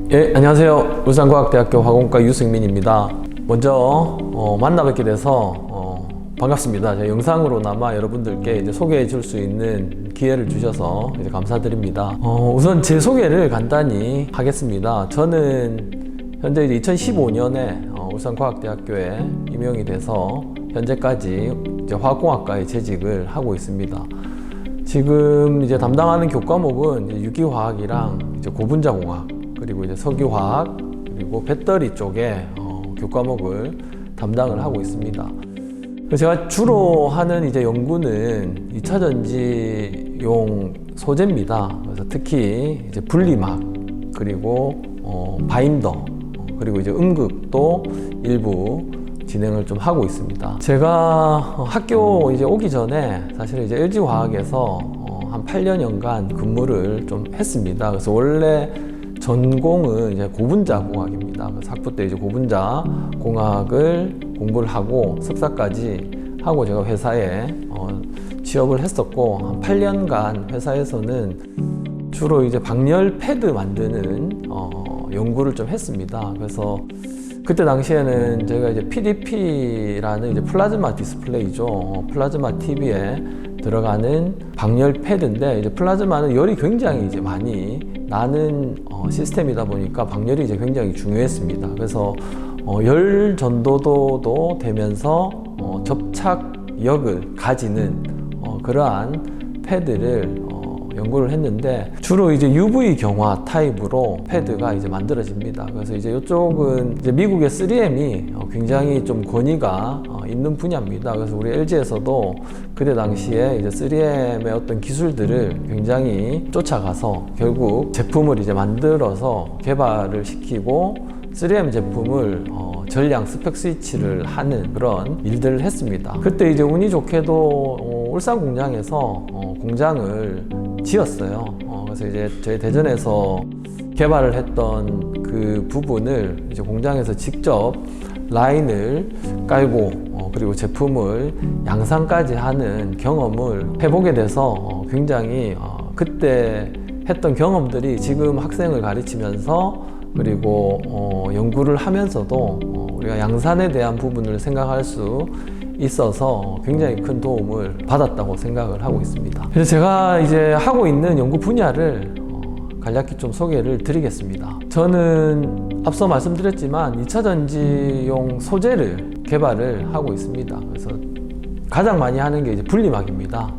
예, 안녕하세요. 울산과학대학교 화공과 유승민입니다. 먼저 만나 뵙게 돼서 반갑습니다. 제가 영상으로나마 여러분들께 이제 소개해 줄 수 있는 기회를 주셔서 이제 감사드립니다. 우선 제 소개를 간단히 하겠습니다. 저는 현재 이제 2015년에 울산과학대학교에 임용이 돼서 현재까지 이제 화학공학과에 재직을 하고 있습니다. 지금 이제 담당하는 교과목은 이제 유기화학이랑 이제 고분자공학, 그리고 이제 석유화학, 그리고 배터리 쪽에 교과목을 담당을 하고 있습니다. 제가 주로 하는 이제 연구는 2차전지용 소재입니다. 그래서 특히 이제 분리막, 그리고 바인더, 그리고 이제 음극도 일부 진행을 좀 하고 있습니다. 제가 학교 이제 오기 전에 사실 이제 LG화학에서 한 8년여간 근무를 좀 했습니다. 그래서 원래 전공은 이제 고분자공학입니다. 그래서 학부 때 이제 고분자공학을 공부를 하고 석사까지 하고 제가 회사에 취업을 했었고, 한 8년간 회사에서는 주로 이제 방열 패드 만드는 연구를 좀 했습니다. 그래서 그때 당시에는 제가 이제 PDP라는 이제 플라즈마 디스플레이죠. 플라즈마 TV에 들어가는 방열 패드인데, 이제 플라즈마는 열이 굉장히 이제 많이 나는 시스템이다 보니까 방열이 이제 굉장히 중요했습니다. 그래서 열 전도도도 되면서 접착력을 가지는 그러한 패드를 연구를 했는데, 주로 이제 UV 경화 타입으로 패드가 이제 만들어집니다. 그래서 이제 이쪽은 이제 미국의 3M이 굉장히 좀 권위가 있는 분야입니다. 그래서 우리 LG에서도 그때 당시에 이제 3M의 어떤 기술들을 굉장히 쫓아가서 결국 제품을 이제 만들어서 개발을 시키고 3M 제품을 전량 스펙 스위치를 하는 그런 일들을 했습니다. 그때 이제 운이 좋게도 울산 공장에서 공장을 지었어요. 그래서 이제 저희 대전에서 개발을 했던 그 부분을 이제 공장에서 직접 라인을 깔고 그리고 제품을 양산까지 하는 경험을 해보게 돼서 굉장히 그때 했던 경험들이 지금 학생을 가르치면서 그리고 연구를 하면서도 우리가 양산에 대한 부분을 생각할 수 있어서 굉장히 큰 도움을 받았다고 생각을 하고 있습니다. 그래서 제가 이제 하고 있는 연구 분야를 간략히 좀 소개를 드리겠습니다. 저는 앞서 말씀드렸지만 2차전지용 소재를 개발을 하고 있습니다. 그래서 가장 많이 하는 게 이제 분리막입니다.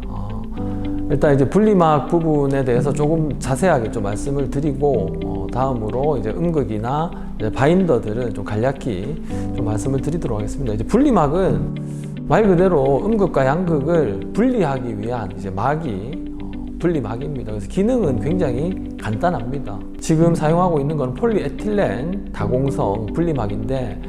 일단 이제 분리막 부분에 대해서 조금 자세하게 좀 말씀을 드리고 다음으로 이제 음극이나 이제 바인더들은 좀 간략히 좀 말씀을 드리도록 하겠습니다. 이제 분리막은 말 그대로 음극과 양극을 분리하기 위한 이제 막이 분리막입니다. 그래서 기능은 굉장히 간단합니다. 지금 사용하고 있는 건 폴리에틸렌 다공성 분리막인데,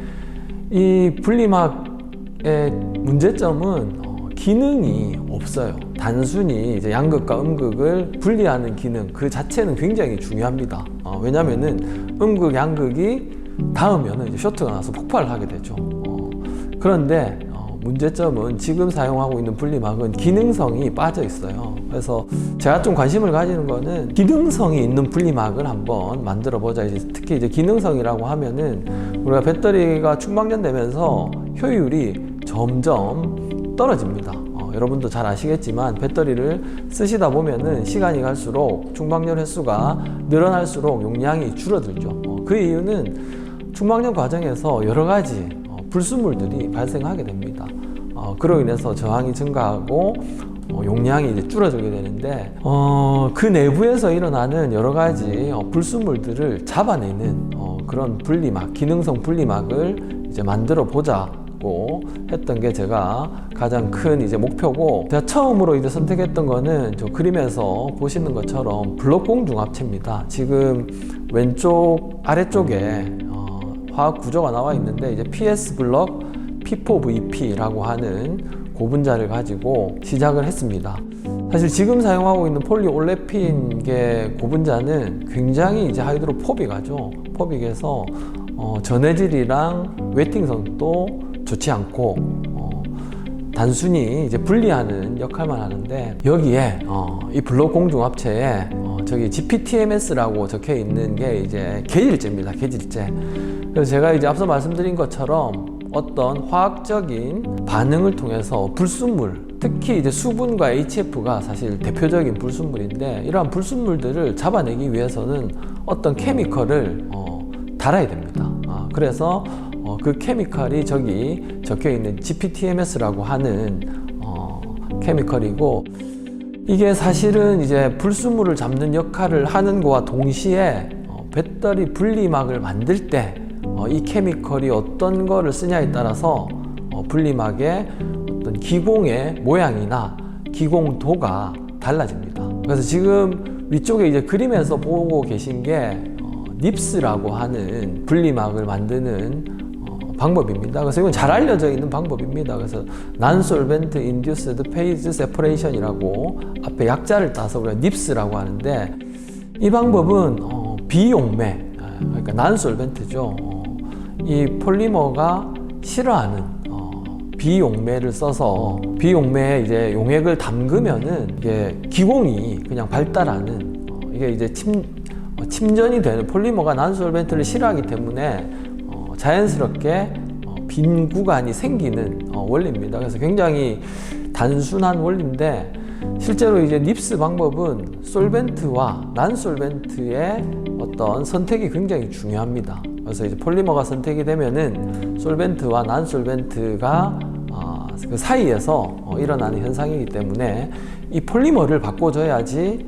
이 분리막의 문제점은 기능이 없어요. 단순히 이제 양극과 음극을 분리하는 기능 그 자체는 굉장히 중요합니다. 왜냐면은 음극, 양극이 닿으면은 이제 쇼트가 나서 폭발을 하게 되죠. 그런데 문제점은 지금 사용하고 있는 분리막은 기능성이 빠져 있어요. 그래서 제가 좀 관심을 가지는 거는 기능성이 있는 분리막을 한번 만들어 보자. 특히 이제 기능성이라고 하면은 우리가 배터리가 충방전되면서 효율이 점점 떨어집니다. 여러분도 잘 아시겠지만 배터리를 쓰시다 보면은 시간이 갈수록 충방전 횟수가 늘어날수록 용량이 줄어들죠. 그 이유는 충방전 과정에서 여러 가지 불순물들이 발생하게 됩니다. 그로 인해서 저항이 증가하고 용량이 이제 줄어들게 되는데, 그 내부에서 일어나는 여러 가지 불순물들을 잡아내는 그런 분리막, 기능성 분리막을 이제 만들어 보자고 했던 게 제가 가장 큰 이제 목표고, 제가 처음으로 이제 선택했던 거는 저 그림에서 보시는 것처럼 블록공 중합체입니다. 지금 왼쪽 아래쪽에 화학 구조가 나와 있는데, 이제 PS 블록 P4VP라고 하는 고분자를 가지고 시작을 했습니다. 사실 지금 사용하고 있는 폴리올레핀계 고분자는 굉장히 이제 하이드로포빅하죠. 포빅해서 전해질이랑 웨팅성도 좋지 않고 단순히 이제 분리하는 역할만 하는데, 여기에 이 블록 공중합체에 저기 GPTMS라고 적혀 있는 게 이제 계질제입니다. 계질제. 그래서 제가 이제 앞서 말씀드린 것처럼 어떤 화학적인 반응을 통해서 불순물, 특히 이제 수분과 HF가 사실 대표적인 불순물인데, 이러한 불순물들을 잡아내기 위해서는 어떤 케미컬을 달아야 됩니다. 그래서 그 케미컬이 저기 적혀 있는 GPTMS라고 하는 케미컬이고, 이게 사실은 이제 불순물을 잡는 역할을 하는 것과 동시에 배터리 분리막을 만들 때 이 케미컬이 어떤 거를 쓰냐에 따라서 분리막의 어떤 기공의 모양이나 기공도가 달라집니다. 그래서 지금 위쪽에 이제 그림에서 보고 계신 게 닙스라고 하는 분리막을 만드는 방법입니다. 그래서 이건 잘 알려져 있는 방법입니다. 그래서 Non-Solvent Induced Phase Separation이라고 앞에 약자를 따서 우리가 닙스라고 하는데, 이 방법은 비용매, 그러니까 Non-Solvent죠. 이 폴리머가 싫어하는 비용매를 써서, 비용매에 이제 용액을 담그면은 이게 기공이 그냥 발달하는, 이게 이제 침전이 되는, 폴리머가 난솔벤트를 싫어하기 때문에 자연스럽게 빈 구간이 생기는 원리입니다. 그래서 굉장히 단순한 원리인데, 실제로 이제 닙스 방법은 솔벤트와 난솔벤트의 어떤 선택이 굉장히 중요합니다. 그래서 이제 폴리머가 선택이 되면은 솔벤트와 난솔벤트가 그 사이에서 일어나는 현상이기 때문에 이 폴리머를 바꿔줘야지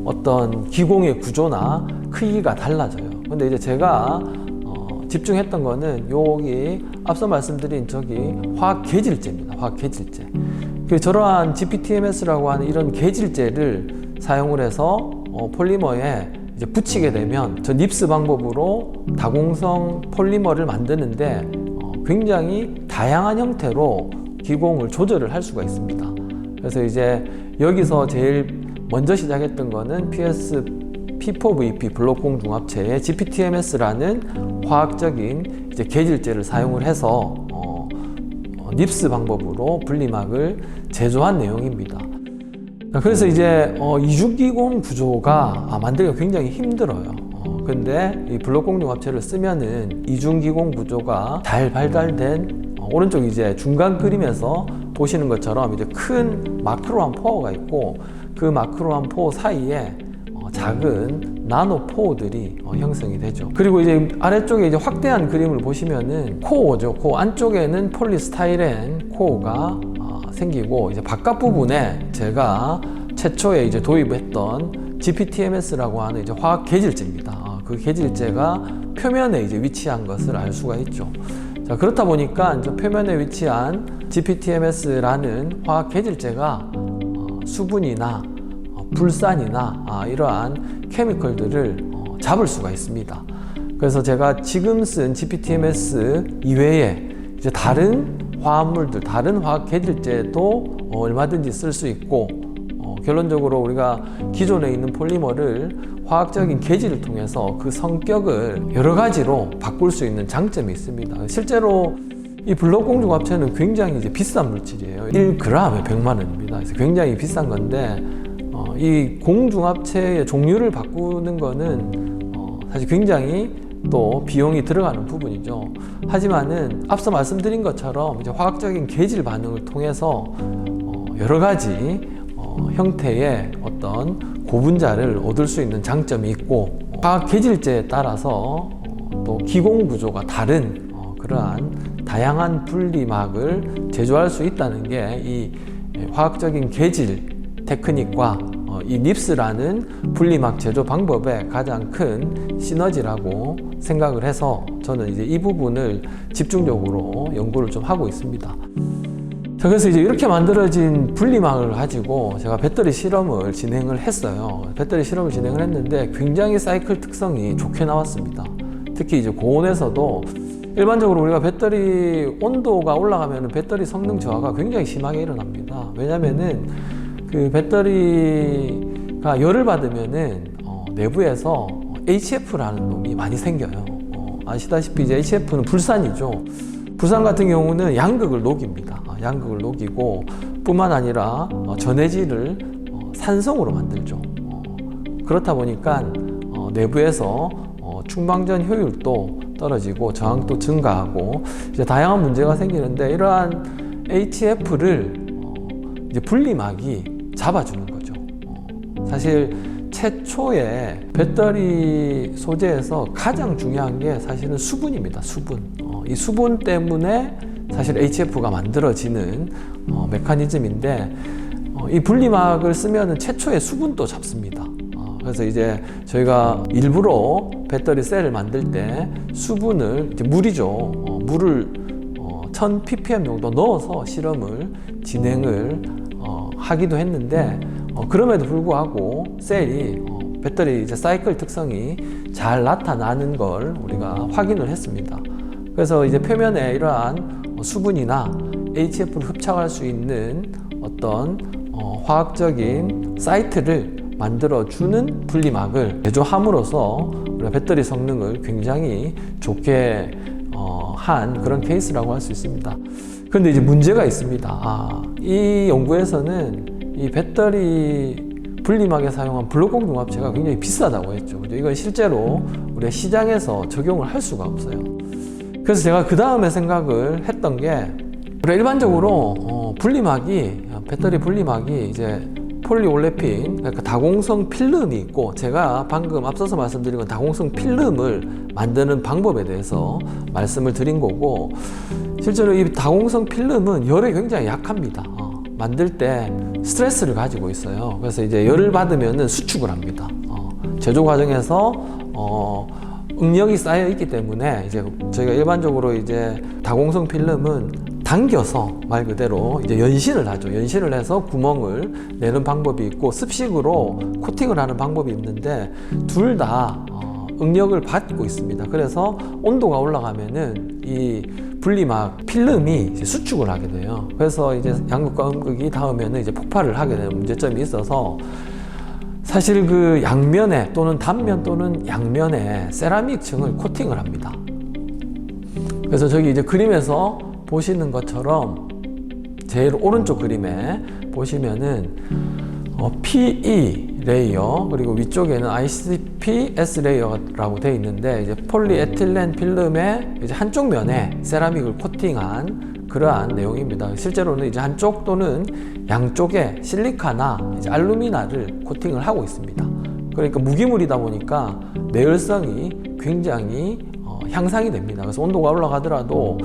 어떤 기공의 구조나 크기가 달라져요. 근데 이제 제가 집중했던 거는 여기 앞서 말씀드린 저기 화학 계질제입니다. 화학 계질제. 저러한 GPTMS라고 하는 이런 계질제를 사용을 해서 폴리머에 이제 붙이게 되면 저 닙스 방법으로 다공성 폴리머를 만드는데 굉장히 다양한 형태로 기공을 조절을 할 수가 있습니다. 그래서 이제 여기서 제일 먼저 시작했던 거는 P4VP 블록공 중합체의 GPTMS라는 화학적인 이제 계질제를 사용을 해서 닙스 방법으로 분리막을 제조한 내용입니다. 그래서 이제 이중기공 구조가 만들기가 굉장히 힘들어요. 근데 이 블록공 중합체를 쓰면은 이중기공 구조가 잘 발달된, 오른쪽 이제 중간 그림에서 보시는 것처럼 이제 큰 마크로한 포어가 있고, 그 마크로한 포어 사이에 작은 나노 포어들이 형성이 되죠. 그리고 이제 아래쪽에 이제 확대한 그림을 보시면은 코어죠. 코어 안쪽에는 폴리스타이렌 코어가 생기고, 이제 바깥 부분에 제가 최초에 이제 도입했던 GPTMS라고 하는 이제 화학 계질제입니다. 그 계질제가 표면에 이제 위치한 것을 알 수가 있죠. 자, 그렇다 보니까 이제 표면에 위치한 GPTMS라는 화학 계질제가 수분이나 불산이나 이러한 케미컬들을 잡을 수가 있습니다. 그래서 제가 지금 쓴 GPTMS 이외에 이제 다른 화합물들, 다른 화학 계질제도 얼마든지 쓸 수 있고, 결론적으로 우리가 기존에 있는 폴리머를 화학적인 계질을 통해서 그 성격을 여러 가지로 바꿀 수 있는 장점이 있습니다. 실제로 이 블록공 중합체는 굉장히 이제 비싼 물질이에요. 1g에 100만 원입니다. 그래서 굉장히 비싼 건데, 이 공중합체의 종류를 바꾸는 거는 사실 굉장히 또 비용이 들어가는 부분이죠. 하지만은 앞서 말씀드린 것처럼 이제 화학적인 계질 반응을 통해서 여러 가지 형태의 어떤 고분자를 얻을 수 있는 장점이 있고, 화학 계질제에 따라서 또 기공 구조가 다른 그러한 다양한 분리막을 제조할 수 있다는 게 이 화학적인 계질 테크닉과 이 닙스라는 분리막 제조 방법의 가장 큰 시너지라고 생각을 해서 저는 이제 이 부분을 집중적으로 연구를 좀 하고 있습니다. 자, 그래서 이제 이렇게 만들어진 분리막을 가지고 제가 배터리 실험을 진행을 했어요. 배터리 실험을 진행을 했는데 굉장히 사이클 특성이 좋게 나왔습니다. 특히 이제 고온에서도 일반적으로 우리가 배터리 온도가 올라가면 배터리 성능 저하가 굉장히 심하게 일어납니다. 왜냐면은 그 배터리가 열을 받으면은 내부에서 HF라는 놈이 많이 생겨요. 아시다시피 이제 HF는 불산이죠. 불산 같은 경우는 양극을 녹입니다. 양극을 녹이고 뿐만 아니라 전해질을 산성으로 만들죠. 그렇다 보니까 내부에서 충방전 효율도 떨어지고 저항도 증가하고 이제 다양한 문제가 생기는데, 이러한 HF를 이제 분리막이 잡아주는 거죠. 사실 최초의 배터리 소재에서 가장 중요한 게 사실은 수분입니다. 수분. 이 수분 때문에 사실 HF가 만들어지는 메커니즘인데, 이 분리막을 쓰면은 최초의 수분도 잡습니다. 그래서 이제 저희가 일부러 배터리 셀을 만들 때 수분을, 이제 물이죠. 물을 1000ppm 정도 넣어서 실험을 진행을 하기도 했는데, 그럼에도 불구하고 셀이 배터리 이제 사이클 특성이 잘 나타나는 걸 우리가 확인을 했습니다. 그래서 이제 표면에 이러한 수분이나 HF를 흡착할 수 있는 어떤 화학적인 사이트를 만들어주는 분리막을 제조함으로써 우리가 배터리 성능을 굉장히 좋게 한 그런 케이스라고 할 수 있습니다. 그런데 이제 문제가 있습니다. 이 연구에서는 이 배터리 분리막에 사용한 블록공 융합체가 굉장히 비싸다고 했죠. 이건 실제로 우리가 시장에서 적용을 할 수가 없어요. 그래서 제가 그 다음에 생각을 했던 게, 우리가 일반적으로 배터리 분리막이 이제 폴리올레핀, 그러니까 다공성 필름이 있고, 제가 방금 앞서서 말씀드린 건 다공성 필름을 만드는 방법에 대해서 말씀을 드린 거고, 실제로 이 다공성 필름은 열에 굉장히 약합니다. 만들 때 스트레스를 가지고 있어요. 그래서 이제 열을 받으면 수축을 합니다. 제조 과정에서 응력이 쌓여 있기 때문에 이제 저희가 일반적으로 이제 다공성 필름은 당겨서 말 그대로 이제 연신을 하죠. 연신을 해서 구멍을 내는 방법이 있고, 습식으로 코팅을 하는 방법이 있는데, 둘 다 응력을 받고 있습니다. 그래서 온도가 올라가면은 이 분리막 필름이 이제 수축을 하게 돼요. 그래서 이제 양극과 음극이 닿으면은 이제 폭발을 하게 되는 문제점이 있어서, 사실 그 양면에 또는 단면 또는 양면에 세라믹 층을 코팅을 합니다. 그래서 저기 이제 그림에서 보시는 것처럼 제일 오른쪽 그림에 보시면은 PE 레이어, 그리고 위쪽에는 ICP-S 레이어라고 되어 있는데, 이제 폴리에틸렌 필름의 이제 한쪽 면에 세라믹을 코팅한 그러한 내용입니다. 실제로는 이제 한쪽 또는 양쪽에 실리카나 이제 알루미나를 코팅을 하고 있습니다. 그러니까 무기물이다 보니까 내열성이 굉장히 향상이 됩니다. 그래서 온도가 올라가더라도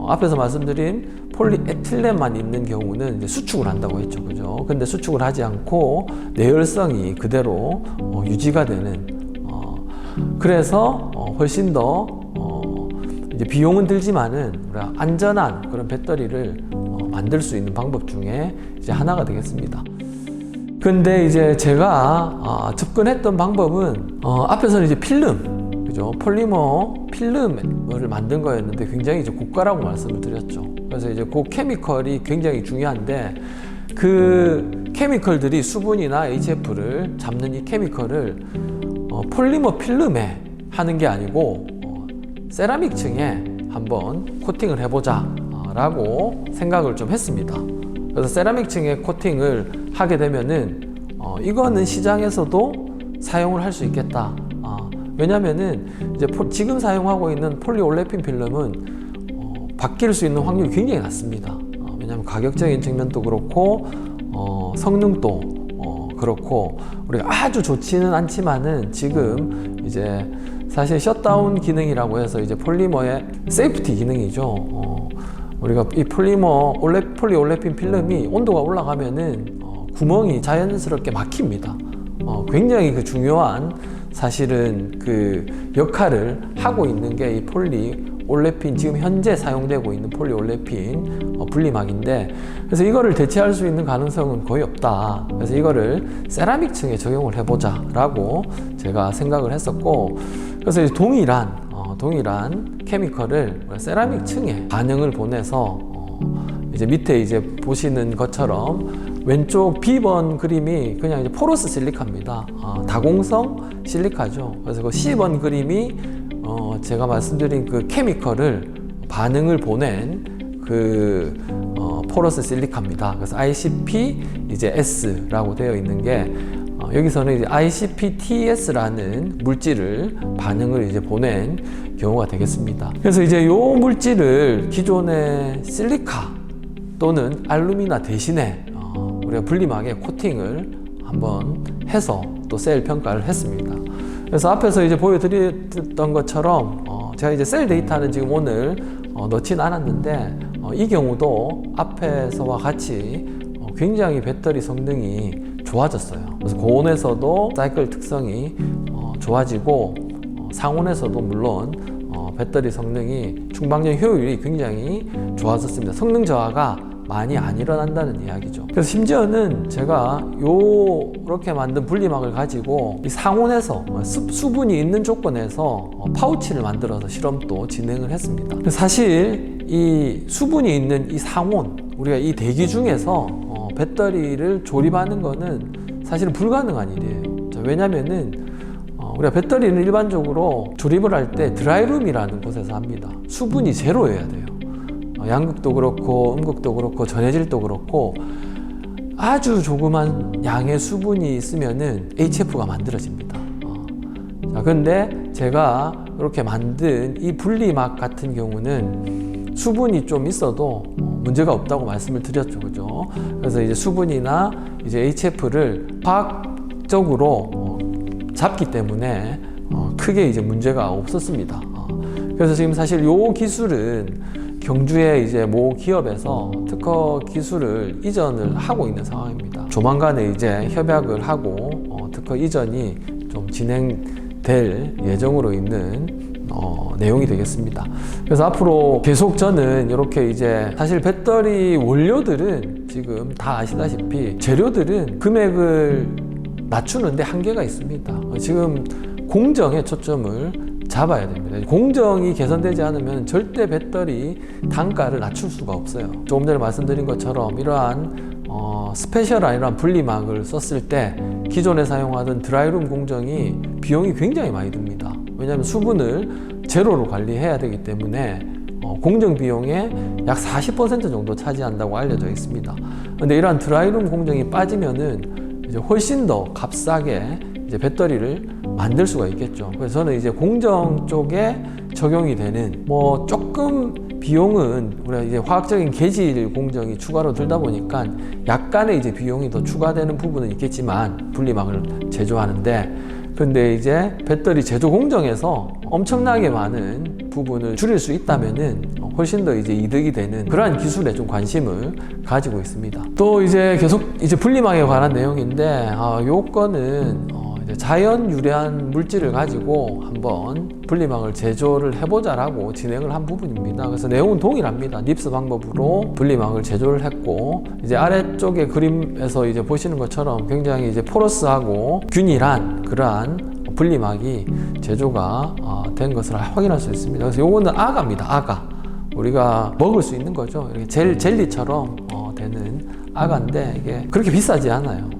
앞에서 말씀드린 폴리에틸렌만 있는 경우는 이제 수축을 한다고 했죠. 그죠? 근데 수축을 하지 않고 내열성이 그대로 유지가 되는, 그래서 훨씬 더 이제 비용은 들지만은 우리가 안전한 그런 배터리를 만들 수 있는 방법 중에 이제 하나가 되겠습니다. 근데 이제 제가 접근했던 방법은 앞에서는 이제 필름, 그죠? 폴리머 필름을 만든 거였는데 굉장히 이제 고가라고 말씀을 드렸죠. 그래서 이제 그 케미컬이 굉장히 중요한데, 그 케미컬들이 수분이나 HF를 잡는 이 케미컬을 폴리머 필름에 하는 게 아니고 세라믹 층에 한번 코팅을 해보자 라고 생각을 좀 했습니다. 그래서 세라믹 층에 코팅을 하게 되면은 이거는 시장에서도 사용을 할 수 있겠다. 왜냐면은 이제 지금 사용하고 있는 폴리올레핀 필름은 바뀔 수 있는 확률이 굉장히 낮습니다. 왜냐하면 가격적인 측면도 그렇고 성능도 그렇고, 우리가 아주 좋지는 않지만은 지금 이제 사실 셧다운 기능이라고 해서 이제 폴리머의 세이프티 기능이죠. 우리가 이 폴리올레핀 필름이 온도가 올라가면은 구멍이 자연스럽게 막힙니다. 굉장히 그 중요한 사실은 그 역할을 하고 있는 게 이 폴리올레핀, 지금 현재 사용되고 있는 폴리올레핀 분리막인데, 그래서 이거를 대체할 수 있는 가능성은 거의 없다. 그래서 이거를 세라믹 층에 적용을 해보자 라고 제가 생각을 했었고, 그래서 이제 동일한 케미컬을 세라믹 층에 반응을 보내서 이제 밑에 이제 보시는 것처럼 왼쪽 B번 그림이 그냥 이제 포러스 실리카입니다. 다공성 실리카죠. 그래서 그 C번 그림이 제가 말씀드린 그 케미컬을 반응을 보낸 그 포러스 실리카입니다. 그래서 ICP 이제 S라고 되어 있는 게 여기서는 이제 ICP-TS라는 물질을 반응을 이제 보낸 경우가 되겠습니다. 그래서 이제 이 물질을 기존의 실리카 또는 알루미나 대신에 우리가 분리막에 코팅을 한번 해서 또 셀 평가를 했습니다. 그래서 앞에서 이제 보여드렸던 것처럼 제가 이제 셀 데이터는 지금 오늘 넣진 않았는데 이 경우도 앞에서와 같이 굉장히 배터리 성능이 좋아졌어요. 그래서 고온에서도 사이클 특성이 좋아지고 상온에서도 물론 배터리 성능이 충방전 효율이 굉장히 좋아졌습니다. 성능 저하가 많이 안 일어난다는 이야기죠. 그래서 심지어는 제가 이렇게 만든 분리막을 가지고 이 상온에서 수분이 있는 조건에서 파우치를 만들어서 실험도 진행을 했습니다. 사실 이 수분이 있는 이 상온, 우리가 이 대기 중에서 배터리를 조립하는 거는 사실은 불가능한 일이에요. 왜냐면은 우리가 배터리는 일반적으로 조립을 할 때 드라이룸이라는 곳에서 합니다. 수분이 제로여야 돼요. 양극도 그렇고 음극도 그렇고 전해질도 그렇고 아주 조그만 양의 수분이 있으면은 HF가 만들어집니다. 자, 근데 제가 이렇게 만든 이 분리막 같은 경우는 수분이 좀 있어도 문제가 없다고 말씀을 드렸죠, 그죠? 그래서 이제 수분이나 이제 HF를 화학적으로 잡기 때문에 크게 이제 문제가 없었습니다. 그래서 지금 사실 요 기술은 경주의 이제 모 기업에서 특허 기술을 이전을 하고 있는 상황입니다. 조만간에 이제 협약을 하고 특허 이전이 좀 진행될 예정으로 있는 내용이 되겠습니다. 그래서 앞으로 계속 저는 이렇게 이제 사실 배터리 원료들은 지금 다 아시다시피 재료들은 금액을 낮추는데 한계가 있습니다. 지금 공정에 초점을 잡아야 됩니다. 공정이 개선되지 않으면 절대 배터리 단가를 낮출 수가 없어요. 조금 전에 말씀드린 것처럼 이러한 스페셜한 이러한 분리막을 썼을 때 기존에 사용하던 드라이룸 공정이 비용이 굉장히 많이 듭니다. 왜냐하면 수분을 제로로 관리해야 되기 때문에 공정 비용의 약 40% 정도 차지한다고 알려져 있습니다. 그런데 이러한 드라이룸 공정이 빠지면은 이제 훨씬 더 값싸게 이제 배터리를 만들 수가 있겠죠. 그래서 저는 이제 공정 쪽에 적용이 되는 조금 비용은 우리가 이제 화학적인 계질 공정이 추가로 들다 보니까 약간의 이제 비용이 더 추가되는 부분은 있겠지만 분리막을 제조하는데 근데 이제 배터리 제조 공정에서 엄청나게 많은 부분을 줄일 수 있다면은 훨씬 더 이제 이득이 되는 그러한 기술에 좀 관심을 가지고 있습니다. 또 이제 계속 이제 분리막에 관한 내용인데 요거는 자연 유래한 물질을 가지고 한번 분리막을 제조를 해보자라고 진행을 한 부분입니다. 그래서 내용은 동일합니다. 닙스 방법으로 분리막을 제조를 했고 이제 아래쪽에 그림에서 이제 보시는 것처럼 굉장히 이제 포러스하고 균일한 그러한 분리막이 제조가 된 것을 확인할 수 있습니다. 그래서 요거는 아가입니다. 아가. 우리가 먹을 수 있는 거죠. 이렇게 젤리처럼 되는 아가인데 이게 그렇게 비싸지 않아요.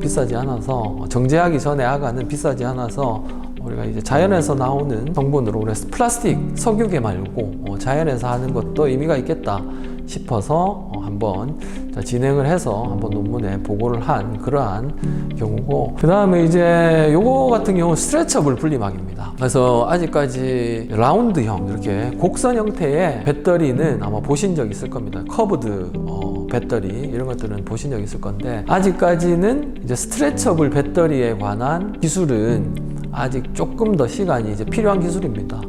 비싸지 않아서 정제하기 전에 아가는 비싸지 않아서 우리가 이제 자연에서 나오는 성분으로 그래서 플라스틱, 석유계 말고 자연에서 하는 것도 의미가 있겠다 싶어서 한번 진행을 해서 한번 논문에 보고를 한 그러한 경우고 그 다음에 이제 요거 같은 경우 스트레쳐블 분리막입니다. 그래서 아직까지 라운드형 이렇게 곡선 형태의 배터리는 아마 보신 적 있을 겁니다. 커브드 배터리 이런 것들은 보신 적 있을 건데 아직까지는 이제 스트레쳐블 배터리에 관한 기술은 아직 조금 더 시간이 이제 필요한 기술입니다.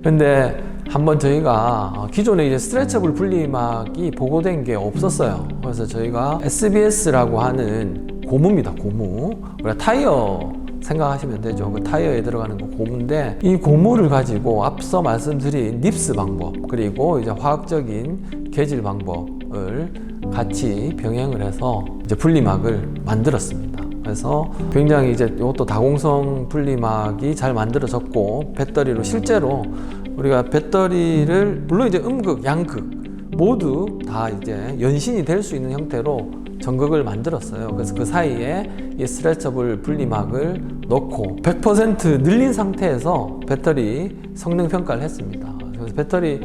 근데 한번 저희가 기존에 이제 스트레쳐블 분리막이 보고된 게 없었어요. 그래서 저희가 SBS라고 하는 고무입니다. 고무. 우리가 타이어 생각하시면 되죠. 그 타이어에 들어가는 거 고무인데 이 고무를 가지고 앞서 말씀드린 닙스 방법 그리고 이제 화학적인 계질 방법을 같이 병행을 해서 이제 분리막을 만들었습니다. 그래서 굉장히 이제 이것도 다공성 분리막이 잘 만들어졌고 배터리로 실제로 우리가 배터리를 물론 이제 음극, 양극 모두 다 이제 연신이 될 수 있는 형태로 전극을 만들었어요. 그래서 그 사이에 이 스트레쳐블 분리막을 넣고 100% 늘린 상태에서 배터리 성능 평가를 했습니다. 그래서 배터리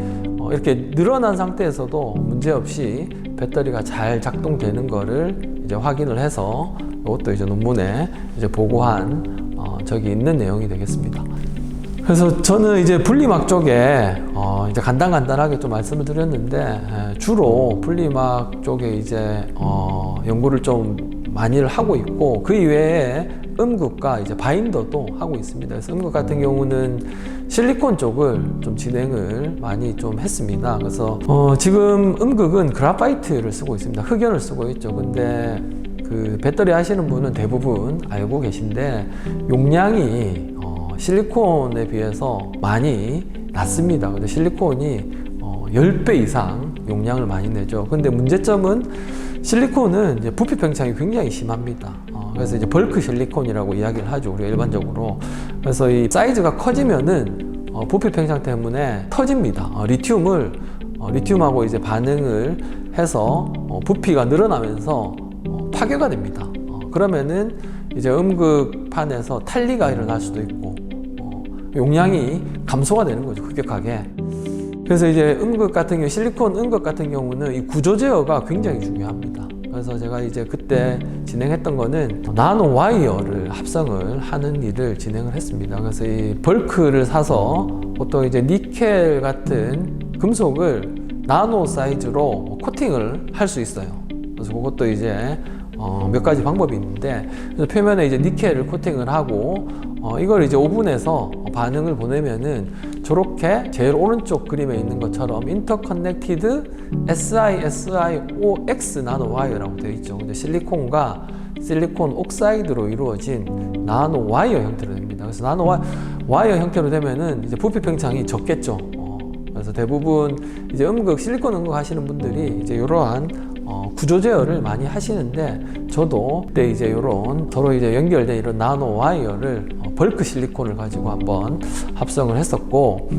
이렇게 늘어난 상태에서도 문제없이 배터리가 잘 작동되는 거를 이제 확인을 해서 이것도 이제 논문에 이제 보고한 적이 있는 내용이 되겠습니다. 그래서 저는 이제 분리막 쪽에 이제 간단하게 좀 말씀을 드렸는데, 주로 분리막 쪽에 이제 연구를 좀 많이를 하고 있고, 그 이외에 음극과 이제 바인더도 하고 있습니다. 그래서 음극 같은 경우는 실리콘 쪽을 좀 진행을 많이 좀 했습니다. 그래서 지금 음극은 그래파이트를 쓰고 있습니다. 흑연을 쓰고 있죠. 근데 그 배터리 하시는 분은 대부분 알고 계신데, 용량이 실리콘에 비해서 많이 낮습니다. 근데 실리콘이 10배 이상 용량을 많이 내죠. 근데 문제점은 실리콘은 이제 부피 팽창이 굉장히 심합니다. 그래서 이제 벌크 실리콘이라고 이야기를 하죠, 우리가 일반적으로. 그래서 이 사이즈가 커지면은 부피 팽창 때문에 터집니다. 리튬하고 이제 반응을 해서 부피가 늘어나면서 파괴가 됩니다. 그러면은 이제 음극판에서 탈리가 일어날 수도 있고, 용량이 감소가 되는 거죠, 급격하게. 그래서 이제 음극 같은 경우, 실리콘 음극 같은 경우는 이 구조 제어가 굉장히 중요합니다. 그래서 제가 이제 그때 진행했던 거는 나노 와이어를 합성을 하는 일을 진행을 했습니다. 그래서 이 벌크를 사서 보통 이제 니켈 같은 금속을 나노 사이즈로 코팅을 할 수 있어요. 그래서 그것도 이제 몇 가지 방법이 있는데, 그래서 표면에 이제 니켈을 코팅을 하고 이걸 이제 오븐에서 반응을 보내면은 저렇게 제일 오른쪽 그림에 있는 것처럼 인터커넥티드 SiSiOX 나노 와이어라고 되어 있죠. 근데 실리콘과 실리콘 옥사이드로 이루어진 나노 와이어 형태로 됩니다. 그래서 나노 와이어 형태로 되면은 이제 부피 팽창이 적겠죠. 그래서 대부분 이제 실리콘 음극 하시는 분들이 이제 이러한 구조 제어를 많이 하시는데, 저도 그때 이제 이런 서로 이제 연결된 이런 나노 와이어를 벌크 실리콘을 가지고 한번 합성을 했었고,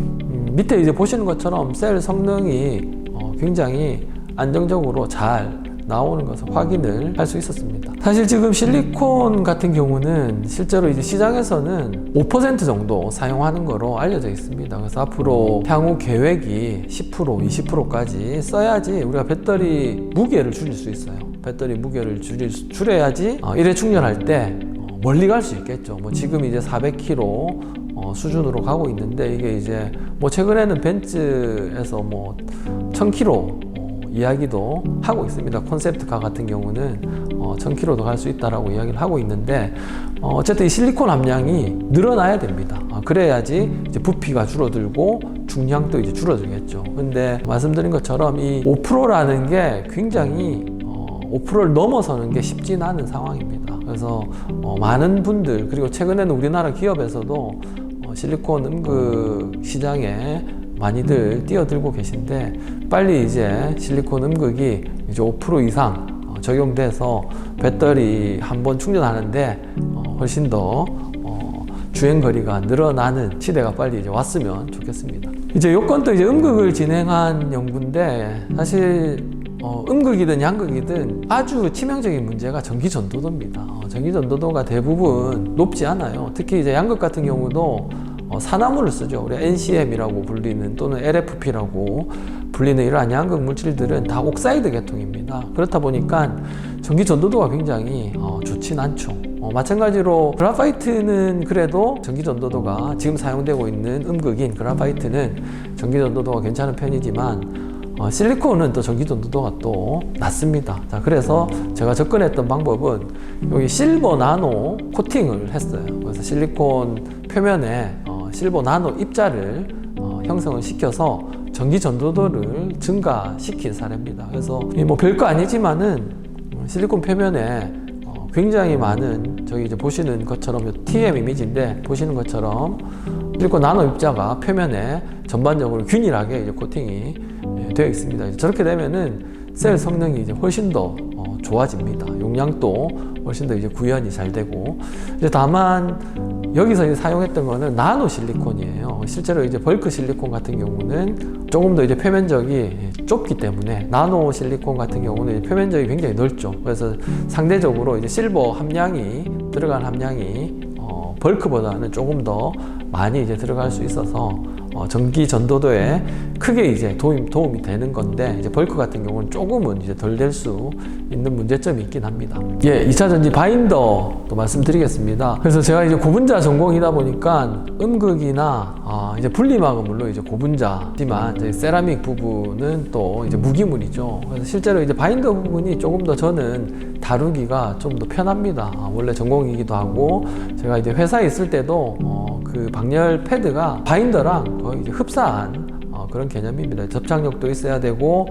밑에 이제 보시는 것처럼 셀 성능이 굉장히 안정적으로 잘 나오는 것을 확인을 할 수 있었습니다. 사실 지금 실리콘 같은 경우는 실제로 이제 시장에서는 5% 정도 사용하는 거로 알려져 있습니다. 그래서 앞으로 향후 계획이 10%, 20%까지 써야지 우리가 배터리 무게를 줄일 수 있어요. 배터리 무게를 줄여야지 일회 충전할 때 멀리 갈 수 있겠죠. 뭐 지금 이제 400km 수준으로 가고 있는데, 이게 이제 뭐 최근에는 벤츠에서 뭐 1000km 이야기도 하고 있습니다. 콘셉트카 같은 경우는 1000km도 갈 수 있다라고 이야기를 하고 있는데, 어쨌든 이 실리콘 함량이 늘어나야 됩니다. 그래야지 이제 부피가 줄어들고 중량도 이제 줄어들겠죠. 근데 말씀드린 것처럼 이 5%라는 게 굉장히 5%를 넘어서는 게 쉽진 않은 상황입니다. 그래서 많은 분들, 그리고 최근에는 우리나라 기업에서도 실리콘 음극 시장에 많이들 뛰어들고 계신데, 빨리 이제 실리콘 음극이 이제 5% 이상 적용돼서 배터리 한번 충전하는데 훨씬 더 주행 거리가 늘어나는 시대가 빨리 이제 왔으면 좋겠습니다. 이제 요건도 이제 음극을 진행한 연구인데, 사실 음극이든 양극이든 아주 치명적인 문제가 전기 전도도입니다. 전기 전도도가 대부분 높지 않아요. 특히 이제 양극 같은 경우도 산화물을 쓰죠. 우리 NCM이라고 불리는, 또는 LFP라고 불리는 이러한 양극 물질들은 다 옥사이드 계통입니다. 그렇다 보니까 전기 전도도가 굉장히 좋진 않죠. 마찬가지로 그래파이트는 그래도 전기 전도도가, 지금 사용되고 있는 음극인 그래파이트는 전기 전도도가 괜찮은 편이지만, 실리콘은 또 전기 전도도가 또 낮습니다. 자, 그래서 제가 접근했던 방법은 여기 실버 나노 코팅을 했어요. 그래서 실리콘 표면에 실버 나노 입자를 형성을 시켜서 전기 전도도를 증가시킨 사례입니다. 그래서 뭐 별거 아니지만은 실리콘 표면에 굉장히 많은, 저기 이제 보시는 것처럼 TM 이미지인데, 보시는 것처럼 실리콘 나노 입자가 표면에 전반적으로 균일하게 이제 코팅이 되어 있습니다. 저렇게 되면은 셀 성능이 이제 훨씬 더 좋아집니다. 용량도 훨씬 더 이제 구현이 잘 되고, 이제 다만 여기서 이제 사용했던 거는 나노 실리콘이에요. 실제로 이제 벌크 실리콘 같은 경우는 조금 더 이제 표면적이 좁기 때문에, 나노 실리콘 같은 경우는 표면적이 굉장히 넓죠. 그래서 상대적으로 이제 실버 함량이, 들어간 함량이 벌크보다는 조금 더 많이 이제 들어갈 수 있어서 전기 전도도에 크게 이제 도움이 되는 건데, 이제 벌크 같은 경우는 조금은 이제 덜 될 수 있는 문제점이 있긴 합니다. 예, 2차 전지 바인더 또 말씀드리겠습니다. 그래서 제가 이제 고분자 전공이다 보니까 음극이나 이제 분리막은 물론 이제 고분자지만 이제 세라믹 부분은 또 이제 무기물이죠. 그래서 실제로 이제 바인더 부분이 조금 더 저는 다루기가 좀 더 편합니다. 원래 전공이기도 하고, 제가 이제 회사에 있을 때도 그 방열 패드가 바인더랑 거의 이제 흡사한 그런 개념입니다. 접착력도 있어야 되고,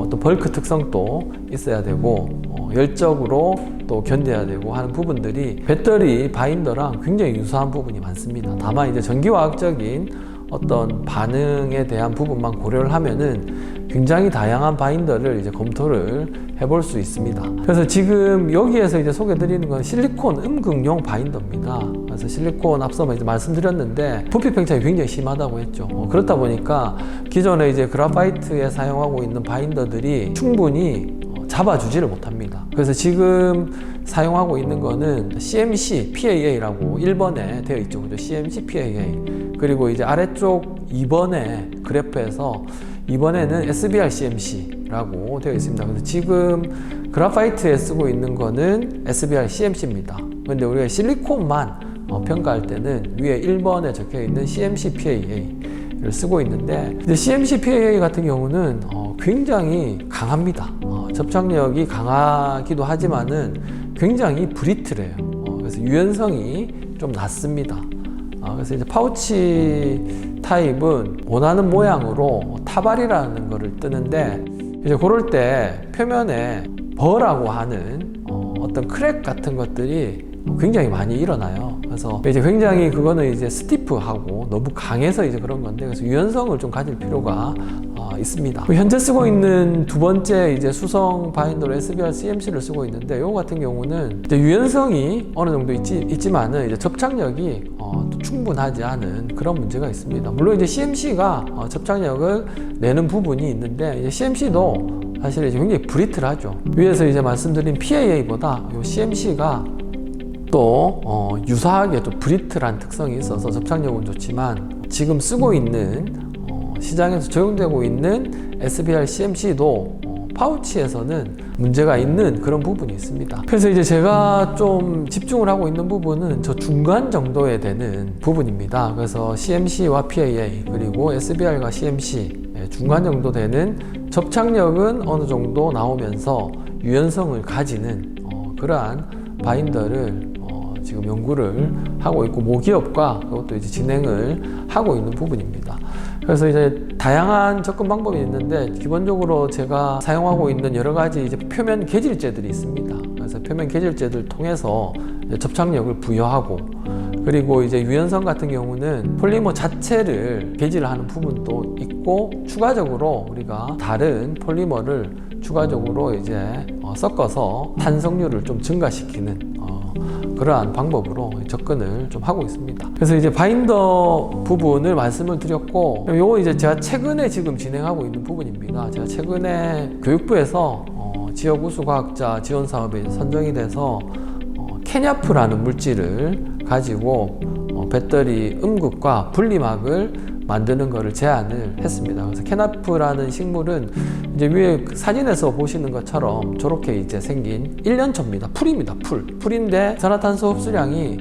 또 벌크 특성도 있어야 되고, 열적으로 또 견뎌야 되고 하는 부분들이 배터리 바인더랑 굉장히 유사한 부분이 많습니다. 다만 이제 전기화학적인 어떤 반응에 대한 부분만 고려를 하면은 굉장히 다양한 바인더를 이제 검토를 해볼 수 있습니다. 그래서 지금 여기에서 이제 소개드리는 건 실리콘 음극용 바인더입니다. 그래서 실리콘 앞서 이제 말씀드렸는데 부피 팽창이 굉장히 심하다고 했죠. 그렇다 보니까 기존에 이제 그래파이트에 사용하고 있는 바인더들이 충분히 잡아주지를 못합니다. 그래서 지금 사용하고 있는 거는 CMC PAA라고 1번에 되어 있죠. 그죠? CMC PAA. 그리고 이제 아래쪽 2번의 그래프에서 이번에는 SBR CMC라고 되어 있습니다. 그래서 지금 그래파이트에 쓰고 있는 거는 SBR CMC입니다. 근데 우리가 실리콘만 평가할 때는 위에 1번에 적혀 있는 CMC PAA를 쓰고 있는데, 근데 CMC PAA 같은 경우는 굉장히 강합니다. 접착력이 강하기도 하지만은 굉장히 브리틀해요. 그래서 유연성이 좀 낮습니다. 그래서 이제 파우치 타입은 원하는 모양으로 타발이라는 거를 뜨는데, 이제 그럴 때 표면에 버라고 하는 어떤 크랙 같은 것들이 굉장히 많이 일어나요. 그래서 이제 굉장히 그거는 이제 스티프하고 너무 강해서 이제 그런 건데, 그래서 유연성을 좀 가질 필요가 있습니다. 현재 쓰고 있는 두 번째 이제 수성 바인더로 SBR CMC를 쓰고 있는데, 이거 같은 경우는 이제 유연성이 어느 정도 있지만은 이제 접착력이 충분하지 않은 그런 문제가 있습니다. 물론 이제 CMC가 접착력을 내는 부분이 있는데, 이제 CMC도 사실 이제 굉장히 브리틀하죠. 위에서 이제 말씀드린 PAA보다 이 CMC가 또 유사하게 또 브리틀한 특성이 있어서 접착력은 좋지만, 지금 쓰고 있는 시장에서 적용되고 있는 SBR CMC도 파우치에서는 문제가 있는 그런 부분이 있습니다. 그래서 이제 제가 좀 집중을 하고 있는 부분은 저 중간 정도에 되는 부분입니다. 그래서 CMC와 PAA 그리고 SBR과 CMC 중간 정도 되는, 접착력은 어느 정도 나오면서 유연성을 가지는 그러한 바인더를 지금 연구를 하고 있고, 모기업과 그것도 이제 진행을 하고 있는 부분입니다. 그래서 이제 다양한 접근 방법이 있는데, 기본적으로 제가 사용하고 있는 여러 가지 이제 표면 개질제들이 있습니다. 그래서 표면 개질제들 통해서 접착력을 부여하고, 그리고 이제 유연성 같은 경우는 폴리머 자체를 개질하는 부분도 있고, 추가적으로 우리가 다른 폴리머를 추가적으로 이제 섞어서 탄성률을 좀 증가시키는 그러한 방법으로 접근을 좀 하고 있습니다. 그래서 이제 바인더 부분을 말씀을 드렸고, 요거 이제 제가 최근에 지금 진행하고 있는 부분입니다. 제가 최근에 교육부에서 지역 우수과학자 지원 사업에 선정이 돼서 케냐프라는 물질을 가지고 배터리 음극과 분리막을 만드는 것을 제안을 했습니다. 그래서 케나프라는 식물은 이제 위에 사진에서 보시는 것처럼 저렇게 이제 생긴 1년초입니다. 풀입니다. 풀인데 이산화탄소 흡수량이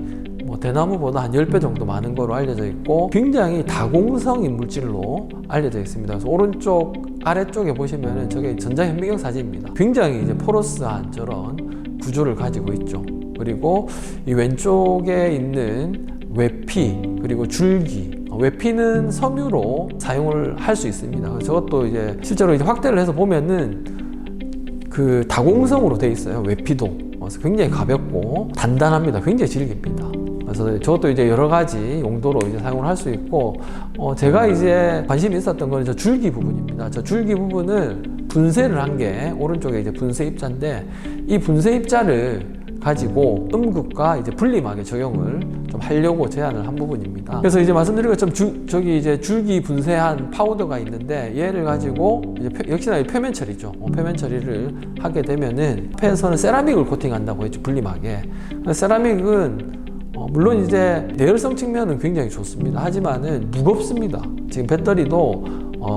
대나무보다 한 10배 정도 많은 거로 알려져 있고, 굉장히 다공성인 물질로 알려져 있습니다. 그래서 오른쪽 아래쪽에 보시면은 저게 전자현미경 사진입니다. 굉장히 이제 포러스한 저런 구조를 가지고 있죠. 그리고 이 왼쪽에 있는 외피 그리고 줄기, 외피는 섬유로 사용을 할 수 있습니다. 저것도 이제 실제로 이제 확대를 해서 보면은 그 다공성으로 되어 있어요. 외피도. 그래서 굉장히 가볍고 단단합니다. 굉장히 질깁니다. 그래서 저것도 이제 여러 가지 용도로 이제 사용을 할 수 있고, 제가 이제 관심이 있었던 건 저 줄기 부분입니다. 저 줄기 부분을 분쇄를 한 게 오른쪽에 이제 분쇄 입자인데, 이 분쇄 입자를 가지고 음극과 이제 분리막에 적용을 좀 하려고 제안을 한 부분입니다. 그래서 이제 말씀드린 것처럼 저기 이제 줄기 분쇄한 파우더가 있는데, 얘를 가지고 이제 역시나 표면 처리죠. 표면 처리를 하게 되면은 앞에서는 세라믹을 코팅한다고 했죠. 분리막에. 세라믹은 물론 이제 내열성 측면은 굉장히 좋습니다. 하지만은 무겁습니다. 지금 배터리도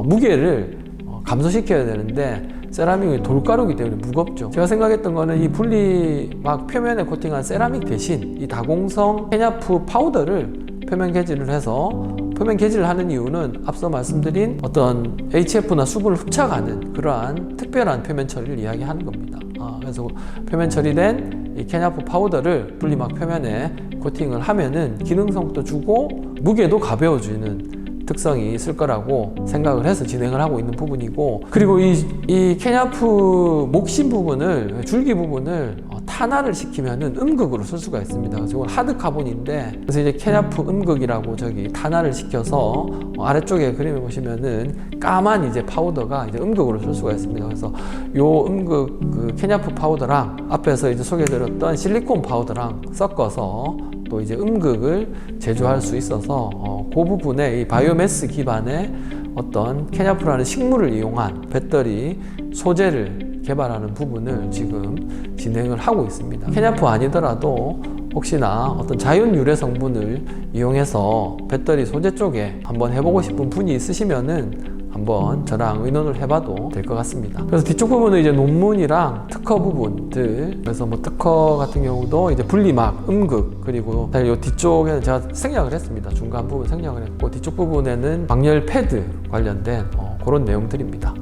무게를 감소시켜야 되는데 세라믹이 돌가루이기 때문에 무겁죠. 제가 생각했던 거는 이 분리막 표면에 코팅한 세라믹 대신 이 다공성 케냐프 파우더를 표면 개질을 해서, 표면 개질을 하는 이유는 앞서 말씀드린 어떤 HF나 수분을 흡착하는 그러한 특별한 표면 처리를 이야기하는 겁니다. 그래서 표면 처리된 이 케냐프 파우더를 분리막 표면에 코팅을 하면은 기능성도 주고 무게도 가벼워지는 특성이 있을 거라고 생각을 해서 진행을 하고 있는 부분이고, 그리고 이 케냐프 목심 부분을, 줄기 부분을 탄화를 시키면은 음극으로 쓸 수가 있습니다. 그래서 이건 하드 카본인데, 그래서 이제 케냐프 음극이라고 탄화를 시켜서 아래쪽에 그림을 보시면은 까만 이제 파우더가 이제 음극으로 쓸 수가 있습니다. 그래서 요 음극 그 케냐프 파우더랑 앞에서 이제 소개해드렸던 실리콘 파우더랑 섞어서 또 이제 음극을 제조할 수 있어서 그 부분에 이 바이오매스 기반의 어떤 케냐프라는 식물을 이용한 배터리 소재를 개발하는 부분을 지금 진행을 하고 있습니다. 케냐프 아니더라도 혹시나 어떤 자연 유래 성분을 이용해서 배터리 소재 쪽에 한번 해보고 싶은 분이 있으시면은 한번 저랑 의논을 해봐도 될 것 같습니다. 그래서 뒤쪽 부분은 이제 논문이랑 특허 부분들, 그래서 뭐 특허 같은 경우도 이제 분리막, 음극, 그리고 사실 이 뒤쪽에는 제가 생략을 했습니다. 중간 부분 생략을 했고, 뒤쪽 부분에는 방열 패드 관련된 그런 내용들입니다.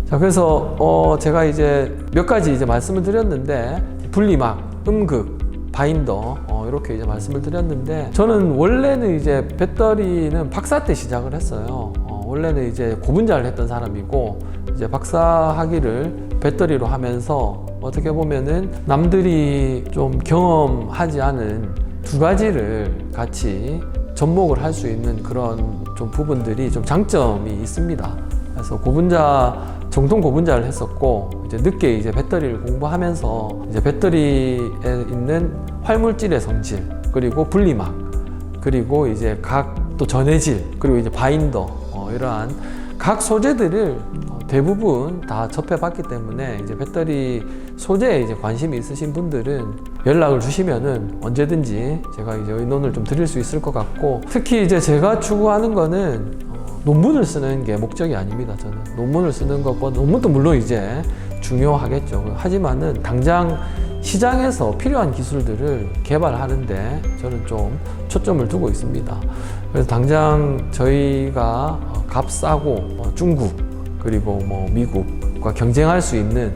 자, 그래서 제가 이제 몇 가지 이제 말씀을 드렸는데, 분리막, 음극, 바인더 이렇게 이제 말씀을 드렸는데, 저는 원래는 이제 배터리는 박사 때 시작을 했어요. 원래는 이제 고분자를 했던 사람이고, 이제 박사 학위를 배터리로 하면서 어떻게 보면은 남들이 좀 경험하지 않은 두 가지를 같이 접목을 할 수 있는 그런 좀 부분들이 좀 장점이 있습니다. 그래서 정통 고분자를 했었고, 이제 늦게 이제 배터리를 공부하면서 이제 배터리에 있는 활물질의 성질, 그리고 분리막, 그리고 이제 각 또 전해질, 그리고 이제 바인더, 이러한 각 소재들을 대부분 다 접해봤기 때문에 이제 배터리 소재에 이제 관심이 있으신 분들은 연락을 주시면은 언제든지 제가 이제 의논을 좀 드릴 수 있을 것 같고, 특히 이제 제가 추구하는 거는 논문을 쓰는 게 목적이 아닙니다. 저는 논문을 쓰는 것보다, 논문도 물론 이제 중요하겠죠. 하지만은 당장 시장에서 필요한 기술들을 개발하는데 저는 좀 초점을 두고 있습니다. 그래서 당장 저희가 값싸고 중국, 그리고 뭐 미국과 경쟁할 수 있는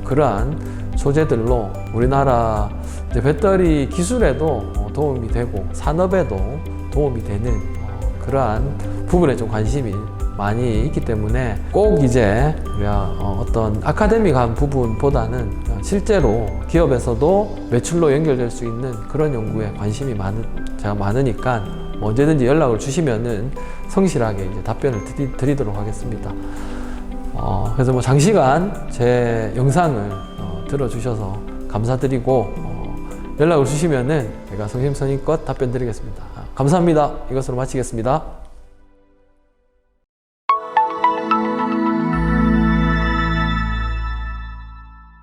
그러한 소재들로 우리나라 이제 배터리 기술에도 도움이 되고 산업에도 도움이 되는 그러한 부분에 좀 관심이 많이 있기 때문에, 꼭 이제 우리가 어떤 아카데믹한 부분보다는 실제로 기업에서도 매출로 연결될 수 있는 그런 연구에 관심이 제가 많으니까 언제든지 연락을 주시면은 성실하게 이제 답변을 드리도록 하겠습니다. 그래서 뭐 장시간 제 영상을 들어주셔서 감사드리고, 연락을 주시면은 제가 성심성의껏 답변 드리겠습니다. 감사합니다. 이것으로 마치겠습니다.